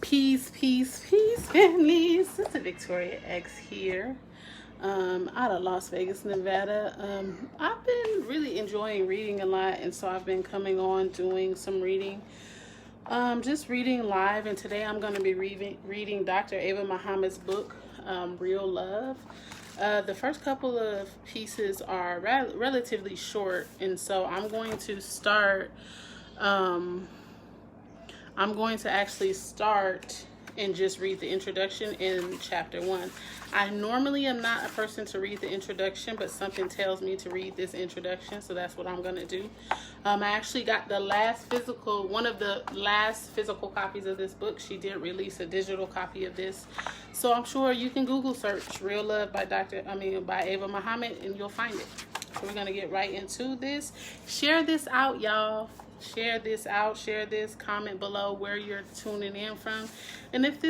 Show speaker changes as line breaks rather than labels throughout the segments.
Peace, families. Sister Victoria X here, out of Las Vegas, Nevada. I've been really enjoying reading a lot, and so I've been coming on doing some reading, just reading live. And today I'm going to be reading Dr. Ava Muhammad's book, Real Love. The first couple of pieces are relatively short, and so I'm going to start. I'm going to actually start and just read the introduction in chapter 1. I normally am not a person to read the introduction, but something tells me to read this introduction, so that's what I'm going to do. I actually got one of the last physical copies of this book. She did release a digital copy of this, so I'm sure you can Google search "Real Love" by Ava Muhammad, and you'll find it. So we're going to get right into this. Share this out, y'all. Share this out, comment below where you're tuning in from. And if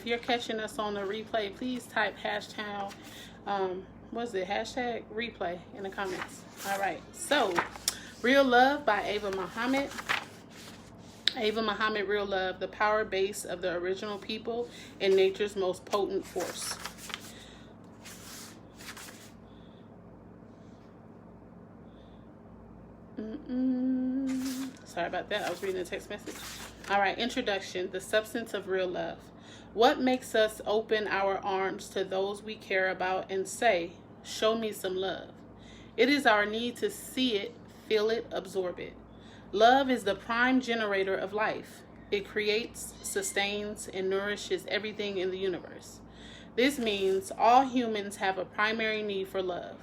you're catching us on the replay, please type hashtag replay in the comments. All right, so Real Love by Ava Muhammad. Ava Muhammad, Real Love, the power base of the original people and nature's most potent force. Sorry about that. I was reading a text message. All right, introduction. The substance of real love. What makes us open our arms to those we care about and say, "Show me some love"? It is our need to see it, feel it, absorb it. Love is the prime generator of life. It creates, sustains, and nourishes everything in the universe. This means all humans have a primary need for love.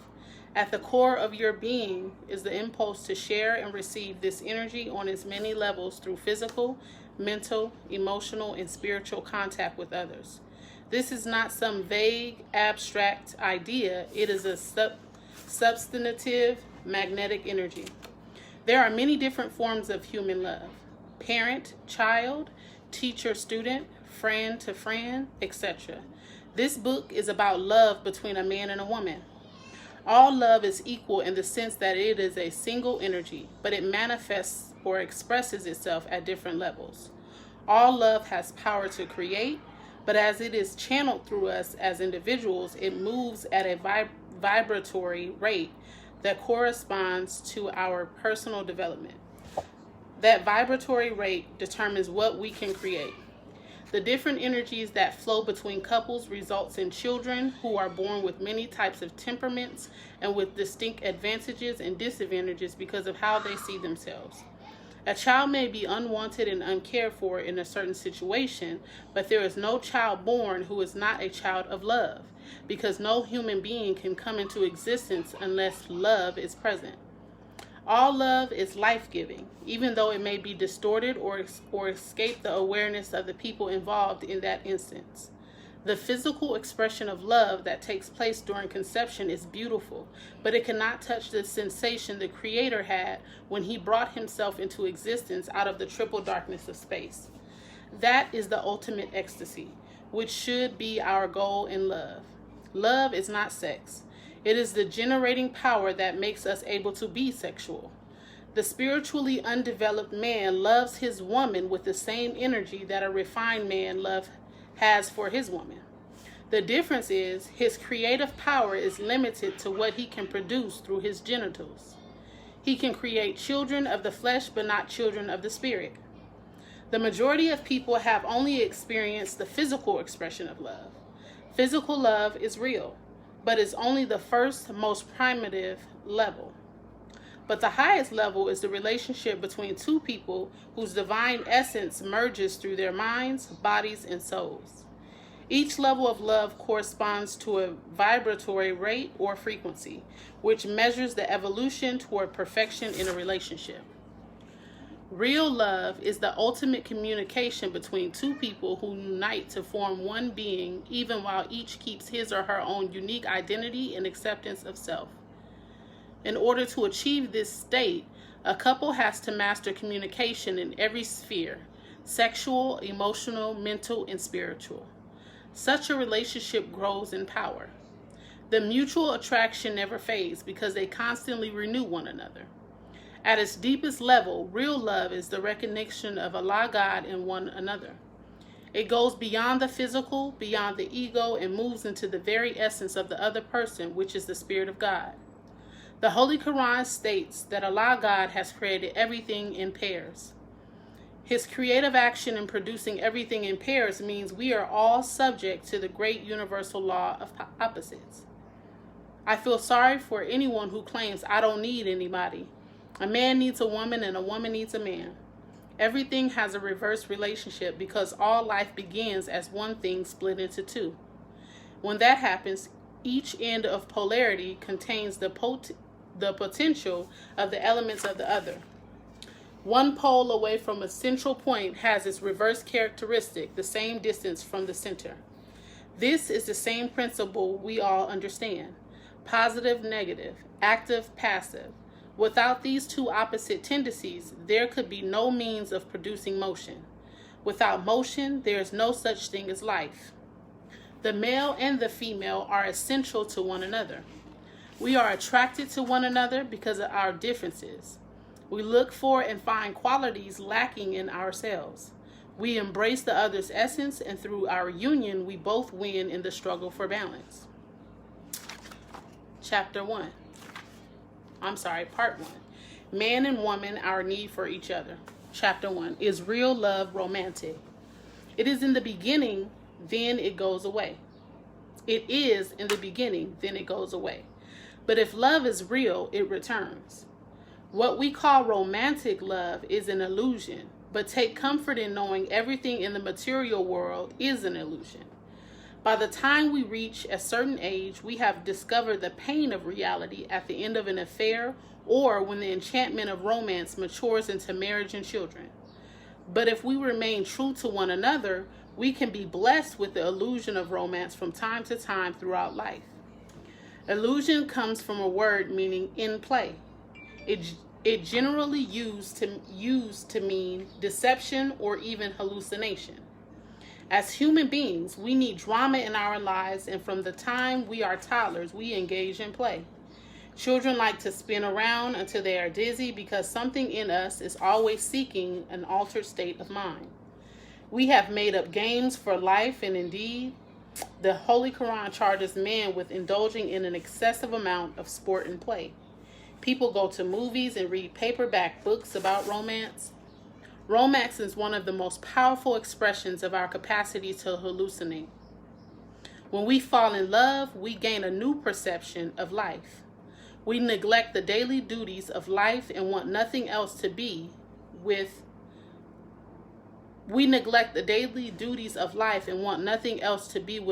At the core of your being is the impulse to share and receive this energy on its many levels through physical, mental, emotional, and spiritual contact with others. This is not some vague, abstract idea. It is a substantive, magnetic energy. There are many different forms of human love: parent, child, teacher, student, friend to friend, etc. This book is about love between a man and a woman. All love is equal in the sense that it is a single energy, but it manifests or expresses itself at different levels. All love has power to create, but as it is channeled through us as individuals, it moves at a vibratory rate that corresponds to our personal development. That vibratory rate determines what we can create. The different energies that flow between couples results in children who are born with many types of temperaments and with distinct advantages and disadvantages because of how they see themselves. A child may be unwanted and uncared for in a certain situation, but there is no child born who is not a child of love, because no human being can come into existence unless love is present. All love is life-giving, even though it may be distorted or escape the awareness of the people involved in that instance. The physical expression of love that takes place during conception is beautiful, but it cannot touch the sensation the Creator had when He brought Himself into existence out of the triple darkness of space. That is the ultimate ecstasy, which should be our goal in love. Love is not sex. It is the generating power that makes us able to be sexual. The spiritually undeveloped man loves his woman with the same energy that a refined man has for his woman. The difference is his creative power is limited to what he can produce through his genitals. He can create children of the flesh, but not children of the spirit. The majority of people have only experienced the physical expression of love. Physical love is real, but is only the first, most primitive level. But the highest level is the relationship between two people whose divine essence merges through their minds, bodies, and souls. Each level of love corresponds to a vibratory rate or frequency, which measures the evolution toward perfection in a relationship. Real love is the ultimate communication between two people who unite to form one being, even while each keeps his or her own unique identity and acceptance of self. In order to achieve this state, a couple has to master communication in every sphere: sexual, emotional, mental, and spiritual. Such a relationship grows in power. The mutual attraction never fades because they constantly renew one another. At its deepest level, real love is the recognition of Allah, God, and one another. It goes beyond the physical, beyond the ego, and moves into the very essence of the other person, which is the Spirit of God. The Holy Quran states that Allah God has created everything in pairs. His creative action in producing everything in pairs means we are all subject to the great universal law of opposites. I feel sorry for anyone who claims I don't need anybody. A man needs a woman and a woman needs a man. Everything has a reverse relationship because all life begins as one thing split into two. When that happens, each end of polarity contains the potential of the elements of the other. One pole away from a central point has its reverse characteristic, the same distance from the center. This is the same principle we all understand. Positive, negative, active, passive. Without these two opposite tendencies, there could be no means of producing motion. Without motion, there is no such thing as life. The male and the female are essential to one another. We are attracted to one another because of our differences. We look for and find qualities lacking in ourselves. We embrace the other's essence, and through our union, we both win in the struggle for balance. Part 1. Man and woman, our need for each other. Chapter 1. Is real love romantic? It is in the beginning, then it goes away. It is in the beginning, then it goes away. But if love is real, it returns. What we call romantic love is an illusion, but take comfort in knowing everything in the material world is an illusion. By the time we reach a certain age, we have discovered the pain of reality at the end of an affair or when the enchantment of romance matures into marriage and children. But if we remain true to one another, we can be blessed with the illusion of romance from time to time throughout life. Illusion comes from a word meaning in play. It generally used to mean deception or even hallucination. As human beings, we need drama in our lives, and from the time we are toddlers, we engage in play. Children like to spin around until they are dizzy because something in us is always seeking an altered state of mind. We have made up games for life, and indeed, the Holy Quran charges man with indulging in an excessive amount of sport and play. People go to movies and read paperback books about romance. Romance is one of the most powerful expressions of our capacity to hallucinate. When we fall in love, we gain a new perception of life. We neglect the daily duties of life and want nothing else to be with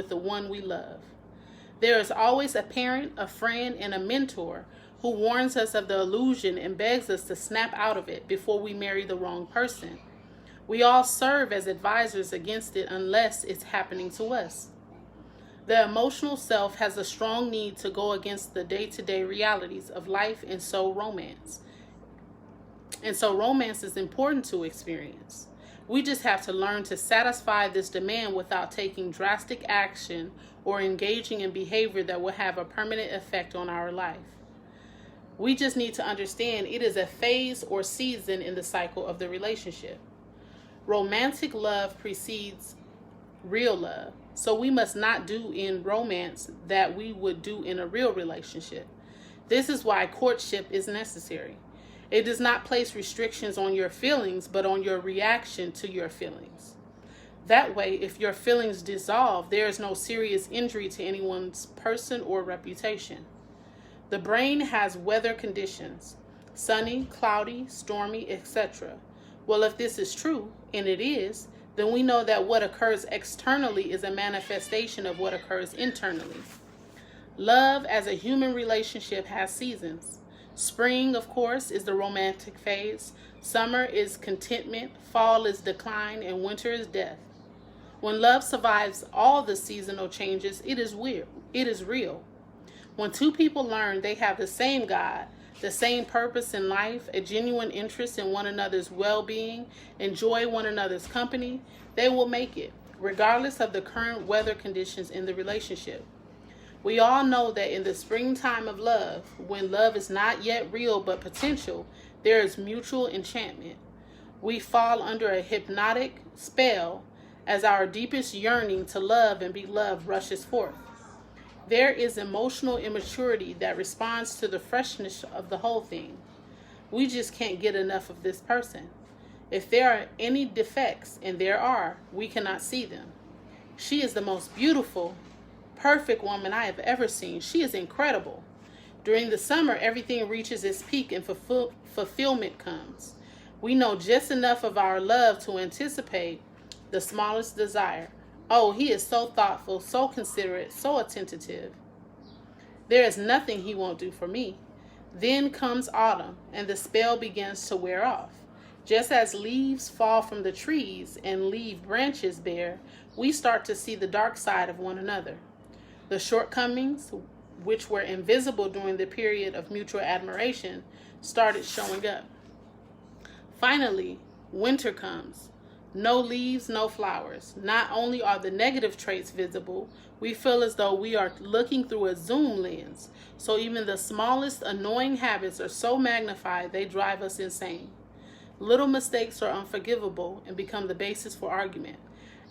the one we love. There is always a parent, a friend, and a mentor who warns us of the illusion and begs us to snap out of it before we marry the wrong person. We all serve as advisors against it unless it's happening to us. The emotional self has a strong need to go against the day-to-day realities of life, and so romance is important to experience. We just have to learn to satisfy this demand without taking drastic action or engaging in behavior that will have a permanent effect on our life. We just need to understand it is a phase or season in the cycle of the relationship. Romantic love precedes real love, so we must not do in romance that we would do in a real relationship. This is why courtship is necessary. It does not place restrictions on your feelings, but on your reaction to your feelings. That way, if your feelings dissolve, there is no serious injury to anyone's person or reputation. The brain has weather conditions, sunny, cloudy, stormy, etc. Well, if this is true, and it is, then we know that what occurs externally is a manifestation of what occurs internally. Love as a human relationship has seasons. Spring, of course, is the romantic phase. Summer is contentment, fall is decline, and winter is death. When love survives all the seasonal changes, it is real. When two people learn they have the same God, the same purpose in life, a genuine interest in one another's well-being, enjoy one another's company, they will make it, regardless of the current weather conditions in the relationship. We all know that in the springtime of love, when love is not yet real but potential, there is mutual enchantment. We fall under a hypnotic spell as our deepest yearning to love and be loved rushes forth. There is emotional immaturity that responds to the freshness of the whole thing. We just can't get enough of this person. If there are any defects, and there are, we cannot see them. She is the most beautiful, perfect woman I have ever seen. She is incredible. During the summer, everything reaches its peak and fulfillment comes. We know just enough of our love to anticipate the smallest desire. Oh, he is so thoughtful, so considerate, so attentive. There is nothing he won't do for me. Then comes autumn, and the spell begins to wear off. Just as leaves fall from the trees and leave branches bare, we start to see the dark side of one another. The shortcomings, which were invisible during the period of mutual admiration, started showing up. Finally, winter comes. No leaves, no flowers. Not only are the negative traits visible, we feel as though we are looking through a zoom lens. So even the smallest annoying habits are so magnified they drive us insane. Little mistakes are unforgivable and become the basis for argument.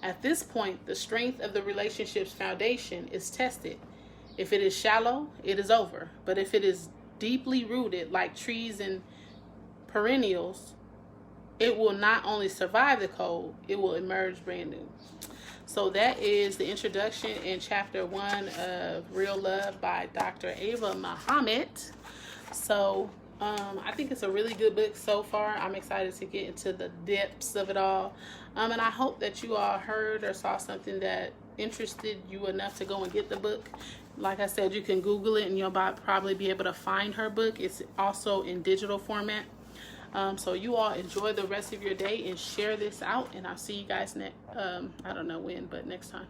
At this point, the strength of the relationship's foundation is tested. If it is shallow, it is over. But if it is deeply rooted, like trees and perennials, it will not only survive the cold, it will emerge brand new. So that is the introduction in chapter 1 of Real Love by Dr. Ava Muhammad. So I think it's a really good book so far. I'm excited to get into the depths of it all. And I hope that you all heard or saw something that interested you enough to go and get the book. Like I said, you can Google it and you'll probably be able to find her book. It's also in digital format. So you all enjoy the rest of your day and share this out. And I'll see you guys next, I don't know when, but next time.